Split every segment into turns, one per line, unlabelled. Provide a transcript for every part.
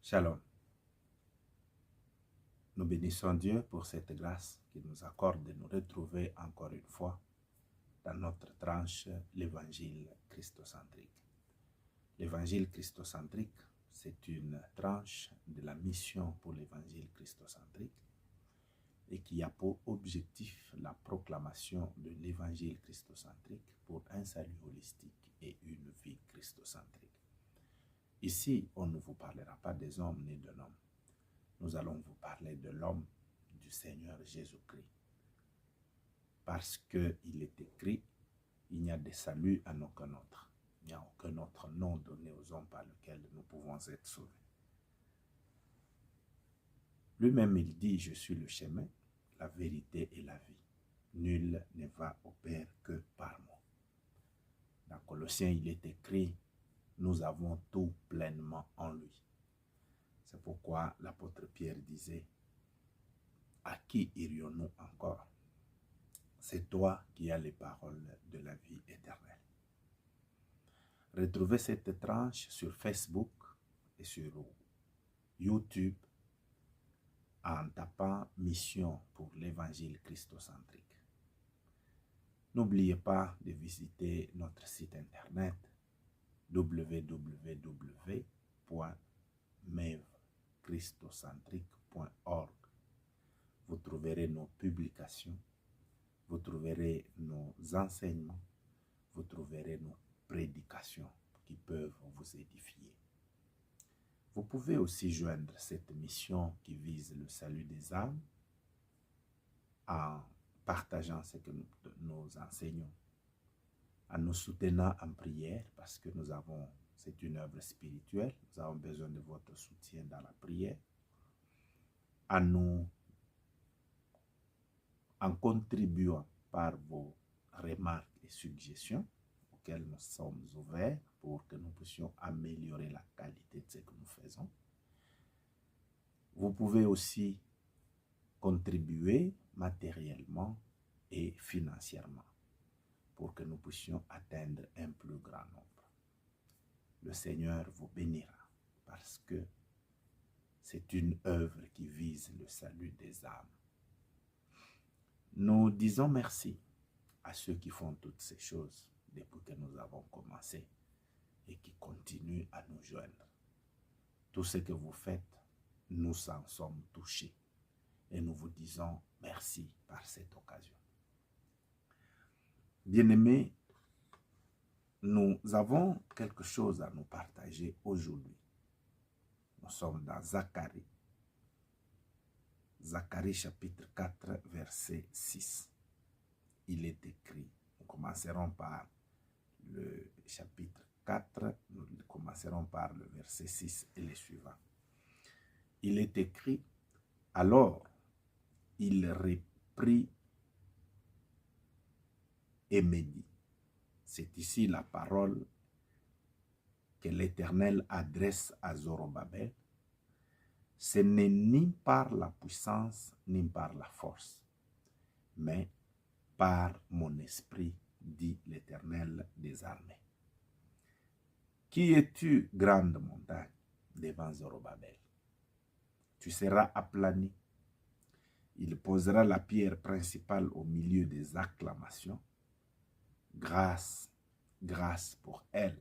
Shalom. Nous bénissons Dieu pour cette grâce qu'il nous accorde de nous retrouver encore une fois dans notre tranche, l'évangile christocentrique. L'évangile christocentrique, c'est une tranche de la mission pour l'évangile christocentrique et qui a pour objectif la proclamation de l'évangile christocentrique pour un salut holistique et une vie christocentrique. Ici, on ne vous parlera pas des hommes ni de l'homme. Nous allons vous parler de l'homme du Seigneur Jésus-Christ. Parce qu'il est écrit, il n'y a de salut en aucun autre. Il n'y a aucun autre nom donné aux hommes par lequel nous pouvons être sauvés. Lui-même, il dit, je suis le chemin, la vérité et la vie. Nul ne va au Père que par moi. Dans Colossiens, il est écrit, nous avons tout pleinement en lui. C'est pourquoi l'apôtre Pierre disait, à qui irions-nous encore? C'est toi qui as les paroles de la vie éternelle. Retrouvez cette tranche sur Facebook et sur YouTube en tapant Mission pour l'évangile christocentrique. N'oubliez pas de visiter notre site internet www.mevchristocentrique.org. Vous trouverez nos publications, vous trouverez nos enseignements, vous trouverez nos prédications qui peuvent vous édifier. Vous pouvez aussi joindre cette mission qui vise le salut des âmes en partageant ce que nous enseignons, en nous soutenant en prière parce que c'est une œuvre spirituelle, nous avons besoin de votre soutien dans la prière, en contribuant par vos remarques et suggestions auxquelles nous sommes ouverts pour que nous puissions améliorer la qualité de ce que nous faisons. Vous pouvez aussi contribuer matériellement et financièrement pour que nous puissions atteindre un plus grand nombre. Le Seigneur vous bénira parce que c'est une œuvre qui vise le salut des âmes. Nous disons merci à ceux qui font toutes ces choses depuis que nous avons commencé et qui continuent à nous joindre. Tout ce que vous faites, nous en sommes touchés et nous vous disons merci par cette occasion. Bien-aimés, nous avons quelque chose à nous partager aujourd'hui. Nous sommes dans Zacharie. Zacharie chapitre 4, verset 6. Il est écrit, nous commencerons par le chapitre 4, nous commencerons par le verset 6 et les suivants. Il est écrit, alors il reprit et me dit, c'est ici la parole que l'Éternel adresse à Zorobabel, ce n'est ni par la puissance ni par la force, mais par mon esprit, dit l'Éternel des armées. Qui es-tu, grande montagne, devant Zorobabel? Tu seras aplani. Il posera la pierre principale au milieu des acclamations. Grâce, grâce pour elle.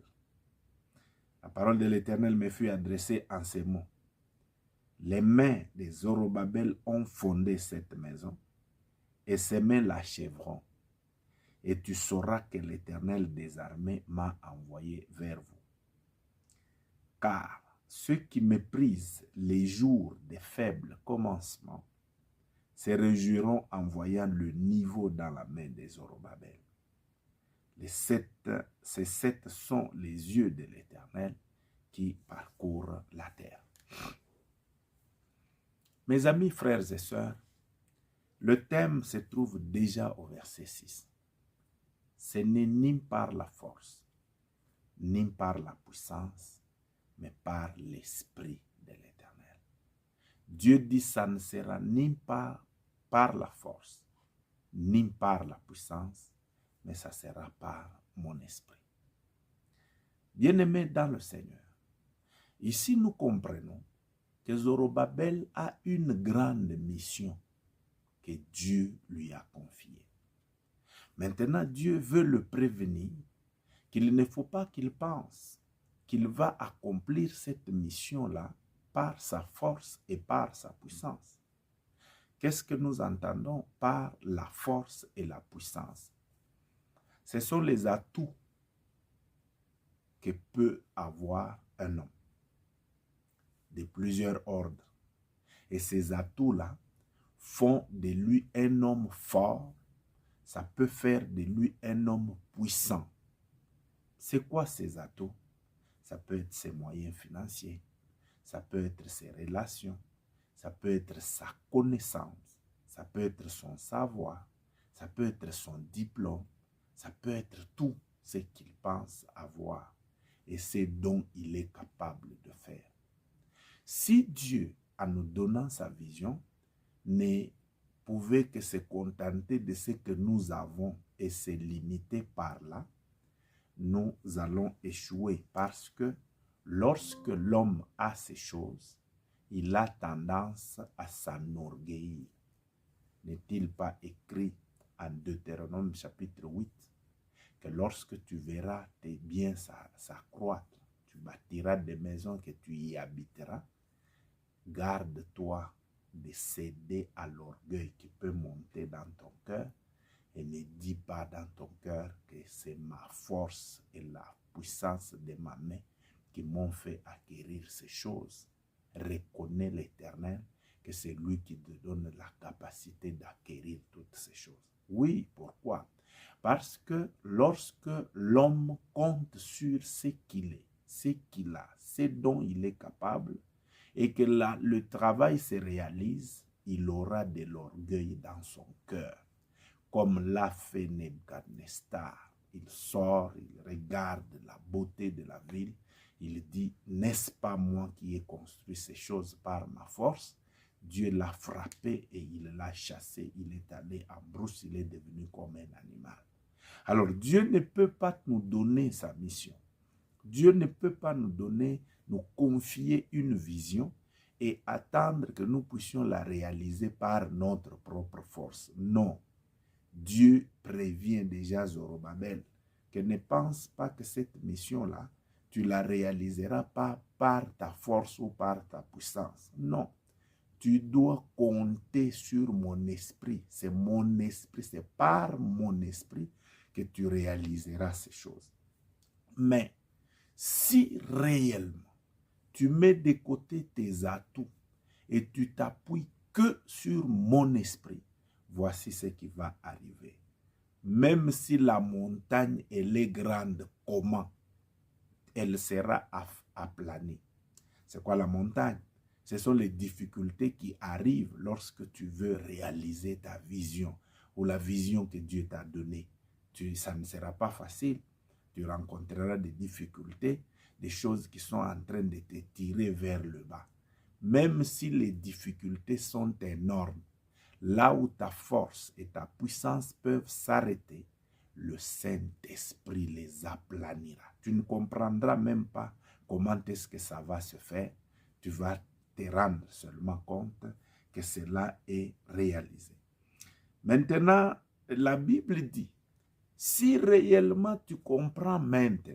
La parole de l'Éternel me fut adressée en ces mots. Les mains de Zorobabel ont fondé cette maison, et ses mains l'achèveront. Et tu sauras que l'Éternel des armées m'a envoyé vers vous. Car ceux qui méprisent les jours des faibles commencements se réjouiront en voyant le niveau dans la main de Zorobabel. Ces 7 sont les yeux de l'Éternel qui parcourent la terre. Mes amis, frères et sœurs, le thème se trouve déjà au verset 6. Ce n'est ni par la force, ni par la puissance, mais par l'Esprit de l'Éternel. Dieu dit ça ne sera ni par la force, ni par la puissance, mais ça sera par mon esprit. Bien-aimés dans le Seigneur, ici nous comprenons que Zorobabel a une grande mission que Dieu lui a confiée. Maintenant, Dieu veut le prévenir qu'il ne faut pas qu'il pense qu'il va accomplir cette mission-là par sa force et par sa puissance. Qu'est-ce que nous entendons par la force et la puissance? Ce sont les atouts que peut avoir un homme de plusieurs ordres. Et ces atouts-là font de lui un homme fort. Ça peut faire de lui un homme puissant. C'est quoi ces atouts? Ça peut être ses moyens financiers, ça peut être ses relations, ça peut être sa connaissance, ça peut être son savoir, ça peut être son diplôme, ça peut être tout ce qu'il pense avoir et ce dont il est capable de faire. Si Dieu, en nous donnant sa vision, ne pouvait que se contenter de ce que nous avons et se limiter par là, nous allons échouer parce que lorsque l'homme a ces choses, il a tendance à s'enorgueillir. N'est-il pas écrit en Deutéronome chapitre 8 que lorsque tu verras tes biens s'accroître, tu bâtiras des maisons que tu y habiteras, garde-toi de céder à l'orgueil qui peut monter dans ton cœur et ne dis pas dans ton cœur que c'est ma force et la puissance de ma main qui m'ont fait acquérir ces choses. Reconnais l'Éternel que c'est lui qui te donne la capacité d'acquérir toutes ces choses. Oui, pourquoi? Parce que lorsque l'homme compte sur ce qu'il est, ce qu'il a, ce dont il est capable, et que le travail se réalise, il aura de l'orgueil dans son cœur. Comme l'a fait Nebuchadnezzar. Il sort, il regarde la beauté de la ville, il dit, n'est-ce pas moi qui ai construit ces choses par ma force? Dieu l'a frappé et il l'a chassé, il est allé en brousse, il est devenu comme un animal. Alors Dieu ne peut pas nous donner sa mission. Dieu ne peut pas nous confier une vision et attendre que nous puissions la réaliser par notre propre force. Non. Dieu prévient déjà Zorobabel que ne pense pas que cette mission-là, tu la réaliseras pas par ta force ou par ta puissance. Non. Tu dois compter sur mon esprit. C'est mon esprit, c'est par mon esprit que tu réaliseras ces choses. Mais si réellement tu mets de côté tes atouts et tu t'appuies que sur mon esprit, voici ce qui va arriver. Même si la montagne elle est grande, comment? Elle sera aplanie. C'est quoi la montagne? Ce sont les difficultés qui arrivent lorsque tu veux réaliser ta vision ou la vision que Dieu t'a donnée. Ça ne sera pas facile. Tu rencontreras des difficultés, des choses qui sont en train de te tirer vers le bas. Même si les difficultés sont énormes, là où ta force et ta puissance peuvent s'arrêter, le Saint-Esprit les aplanira. Tu ne comprendras même pas comment est-ce que ça va se faire. Tu vas te rendre seulement compte que cela est réalisé. Maintenant, la Bible dit, si réellement tu comprends maintenant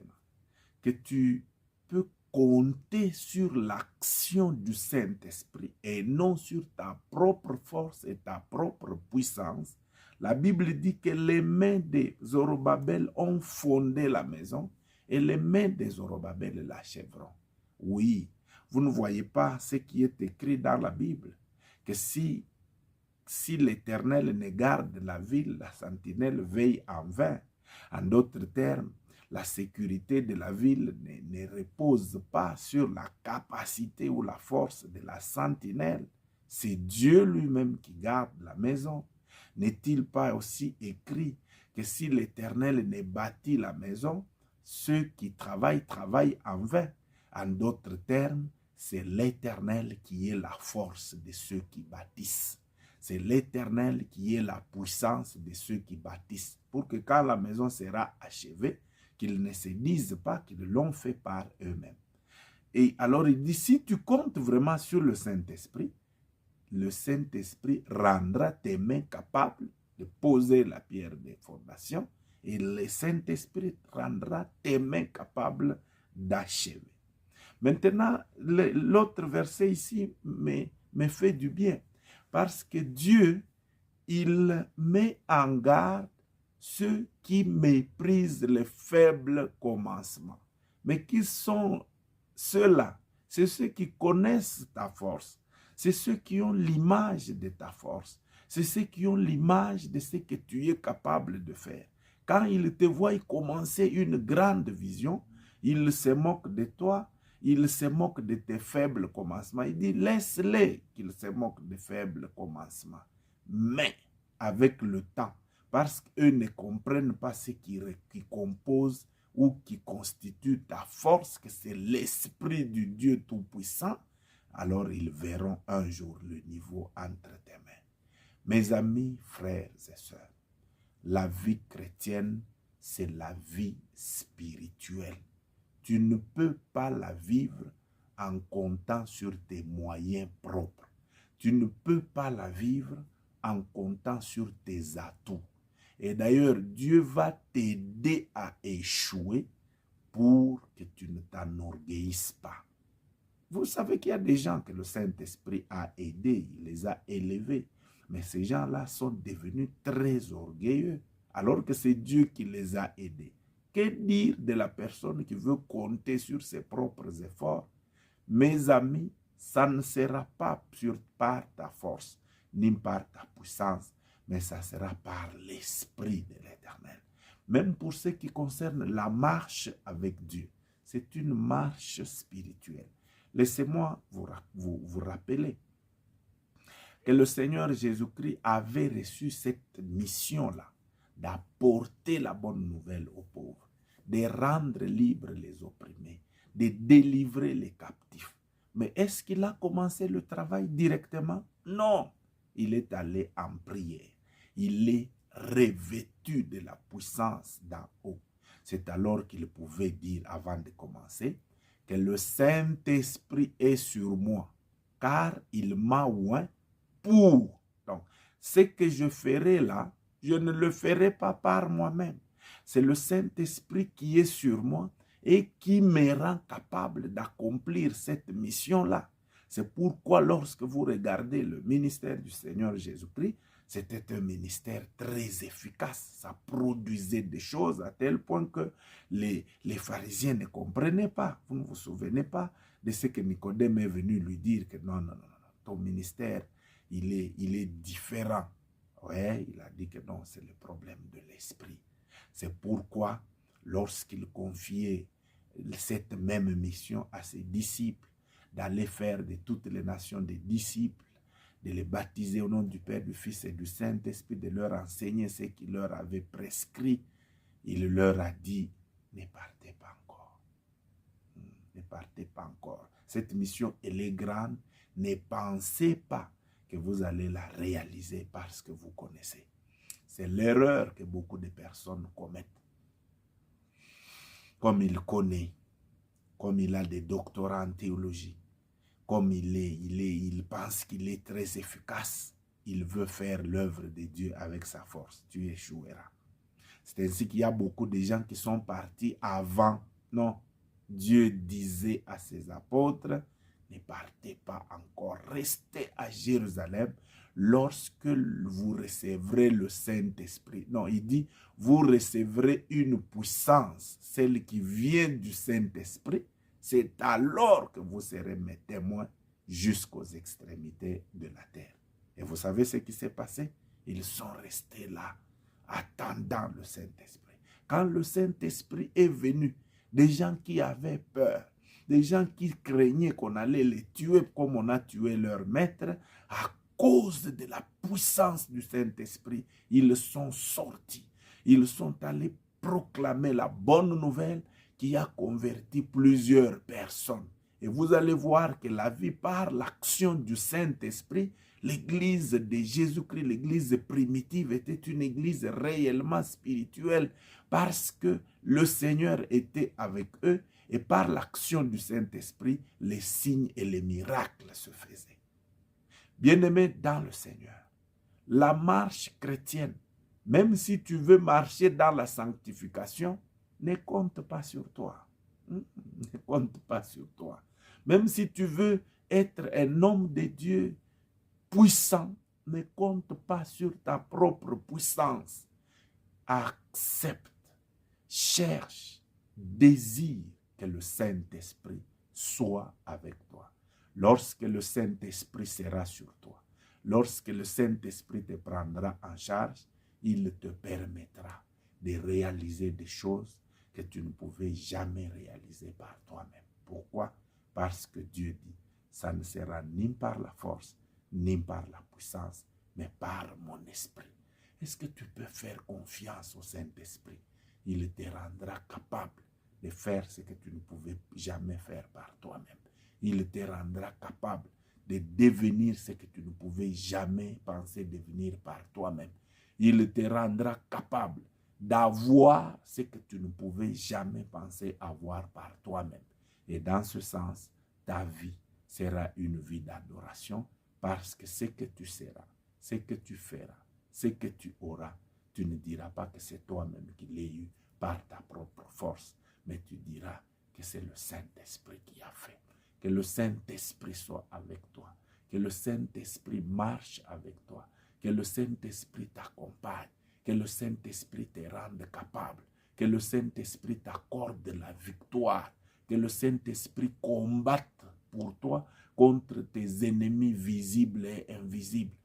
que tu peux compter sur l'action du Saint-Esprit et non sur ta propre force et ta propre puissance, la Bible dit que les mains de Zorobabel ont fondé la maison et les mains de Zorobabel l'achèveront. Oui, vous ne voyez pas ce qui est écrit dans la Bible, que si l'Éternel ne garde la ville, la sentinelle veille en vain. En d'autres termes, la sécurité de la ville ne repose pas sur la capacité ou la force de la sentinelle. C'est Dieu lui-même qui garde la maison. N'est-il pas aussi écrit que si l'Éternel ne bâtit la maison, ceux qui travaillent en vain? En d'autres termes, c'est l'Éternel qui est la force de ceux qui bâtissent. C'est l'Éternel qui est la puissance de ceux qui bâtissent. Pour que quand la maison sera achevée, qu'ils ne se disent pas qu'ils l'ont fait par eux-mêmes. Et alors il dit, si tu comptes vraiment sur le Saint-Esprit rendra tes mains capables de poser la pierre des fondations et le Saint-Esprit rendra tes mains capables d'achever. Maintenant, l'autre verset ici me fait du bien parce que Dieu, il met en garde ceux qui méprisent les faibles commencements. Mais qui sont ceux-là? C'est ceux qui connaissent ta force. C'est ceux qui ont l'image de ta force. C'est ceux qui ont l'image de ce que tu es capable de faire. Quand ils te voient commencer une grande vision, ils se moquent de toi, ils se moquent de tes faibles commencements. Il dit, laisse-les qu'ils se moquent de faibles commencements. Mais avec le temps, parce qu'eux ne comprennent pas ce qui compose ou qui constitue ta force, que c'est l'Esprit du Dieu Tout-Puissant, alors ils verront un jour le niveau entre tes mains. Mes amis, frères et sœurs, la vie chrétienne, c'est la vie spirituelle. Tu ne peux pas la vivre en comptant sur tes moyens propres. Tu ne peux pas la vivre en comptant sur tes atouts. Et d'ailleurs, Dieu va t'aider à échouer pour que tu ne t'enorgueillisses pas. Vous savez qu'il y a des gens que le Saint-Esprit a aidés, il les a élevés. Mais ces gens-là sont devenus très orgueilleux, alors que c'est Dieu qui les a aidés. Que dire de la personne qui veut compter sur ses propres efforts? Mes amis, ça ne sera pas par ta force, ni par ta puissance, mais ça sera par l'Esprit de l'Éternel. Même pour ce qui concerne la marche avec Dieu, c'est une marche spirituelle. Laissez-moi vous rappeler que le Seigneur Jésus-Christ avait reçu cette mission-là, d'apporter la bonne nouvelle aux pauvres, de rendre libres les opprimés, de délivrer les captifs. Mais est-ce qu'il a commencé le travail directement? Non, il est allé en prière. Il est revêtu de la puissance d'en haut. C'est alors qu'il pouvait dire avant de commencer que le Saint-Esprit est sur moi, car il m'a oint pour. Donc, ce que je ferai là, je ne le ferai pas par moi-même. C'est le Saint-Esprit qui est sur moi et qui me rend capable d'accomplir cette mission-là. C'est pourquoi lorsque vous regardez le ministère du Seigneur Jésus-Christ, c'était un ministère très efficace. Ça produisait des choses à tel point que les pharisiens ne comprenaient pas. Vous ne vous souvenez pas de ce que Nicodème est venu lui dire que non, ton ministère, il est différent. Ouais, il a dit que non, c'est le problème de l'esprit. C'est pourquoi, lorsqu'il confiait cette même mission à ses disciples, d'aller faire de toutes les nations des disciples, de les baptiser au nom du Père, du Fils et du Saint-Esprit, de leur enseigner ce qu'il leur avait prescrit, il leur a dit, ne partez pas encore. Ne partez pas encore. Cette mission, elle est grande. Ne pensez pas que vous allez la réaliser parce que vous connaissez. C'est l'erreur que beaucoup de personnes commettent. Comme il connaît, comme il a des doctorats en théologie, comme il pense qu'il est très efficace, il veut faire l'œuvre de Dieu avec sa force. Tu échoueras. C'est ainsi qu'il y a beaucoup de gens qui sont partis avant. Non, Dieu disait à ses apôtres, ne partez pas encore, restez à Jérusalem lorsque vous recevrez le Saint-Esprit. Non, il dit, vous recevrez une puissance, celle qui vient du Saint-Esprit. C'est alors que vous serez mes témoins jusqu'aux extrémités de la terre. Et vous savez ce qui s'est passé? Ils sont restés là, attendant le Saint-Esprit. Quand le Saint-Esprit est venu, des gens qui avaient peur, des gens qui craignaient qu'on allait les tuer comme on a tué leur maître, à cause de la puissance du Saint-Esprit, ils sont sortis. Ils sont allés proclamer la bonne nouvelle qui a converti plusieurs personnes. Et vous allez voir que la vie par l'action du Saint-Esprit, l'église de Jésus-Christ, l'église primitive, était une église réellement spirituelle parce que le Seigneur était avec eux Et par l'action du Saint-Esprit, les signes et les miracles se faisaient. Bien-aimés dans le Seigneur, la marche chrétienne, même si tu veux marcher dans la sanctification, ne compte pas sur toi. Ne compte pas sur toi. Même si tu veux être un homme de Dieu puissant, ne compte pas sur ta propre puissance. Accepte, cherche, désire que le Saint-Esprit soit avec toi. Lorsque le Saint-Esprit sera sur toi, lorsque le Saint-Esprit te prendra en charge, il te permettra de réaliser des choses que tu ne pouvais jamais réaliser par toi-même. Pourquoi? Parce que Dieu dit, ça ne sera ni par la force, ni par la puissance, mais par mon esprit. Est-ce que tu peux faire confiance au Saint-Esprit? Il te rendra capable de faire ce que tu ne pouvais jamais faire par toi-même. Il te rendra capable de devenir ce que tu ne pouvais jamais penser devenir par toi-même. Il te rendra capable d'avoir ce que tu ne pouvais jamais penser avoir par toi-même. Et dans ce sens, ta vie sera une vie d'adoration parce que ce que tu seras, ce que tu feras, ce que tu auras, tu ne diras pas que c'est toi-même qui l'as eu par ta propre force, mais tu diras que c'est le Saint-Esprit qui a fait. Que le Saint-Esprit soit avec toi. Que le Saint-Esprit marche avec toi. Que le Saint-Esprit t'accompagne. Que le Saint-Esprit te rende capable. Que le Saint-Esprit t'accorde la victoire. Que le Saint-Esprit combatte pour toi contre tes ennemis visibles et invisibles.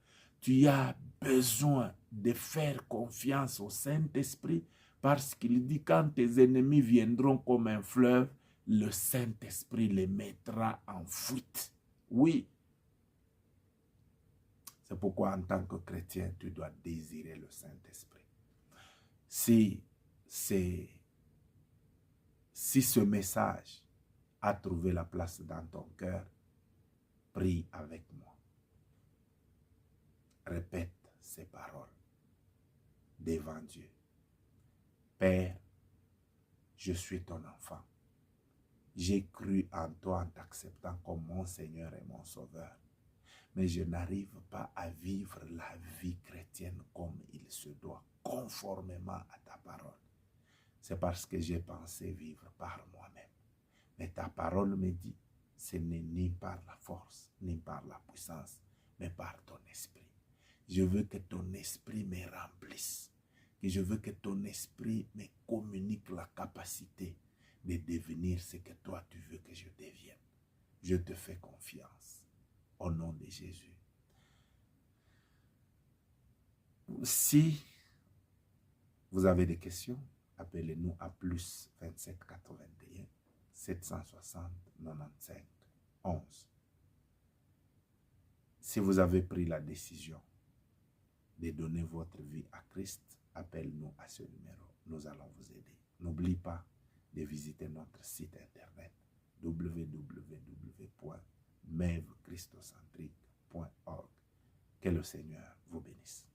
Tu as besoin de faire confiance au Saint-Esprit parce qu'il dit quand tes ennemis viendront comme un fleuve, le Saint-Esprit les mettra en fuite. Oui. C'est pourquoi en tant que chrétien, tu dois désirer le Saint-Esprit. Si ce message a trouvé la place dans ton cœur, prie avec moi. Répète ces paroles devant Dieu. Père, je suis ton enfant. J'ai cru en toi en t'acceptant comme mon Seigneur et mon Sauveur. Mais je n'arrive pas à vivre la vie chrétienne comme il se doit, conformément à ta parole. C'est parce que j'ai pensé vivre par moi-même. Mais ta parole me dit, ce n'est ni par la force, ni par la puissance, mais par ton esprit. Je veux que ton esprit me remplisse. Que je veux que ton esprit me communique la capacité de devenir ce que toi tu veux que je devienne. Je te fais confiance. Au nom de Jésus. Si vous avez des questions, appelez-nous à plus 27 81 760 95 11. Si vous avez pris la décision de donner votre vie à Christ, appelez-nous à ce numéro. Nous allons vous aider. N'oubliez pas de visiter notre site internet www.mevchristocentrique.org. Que le Seigneur vous bénisse.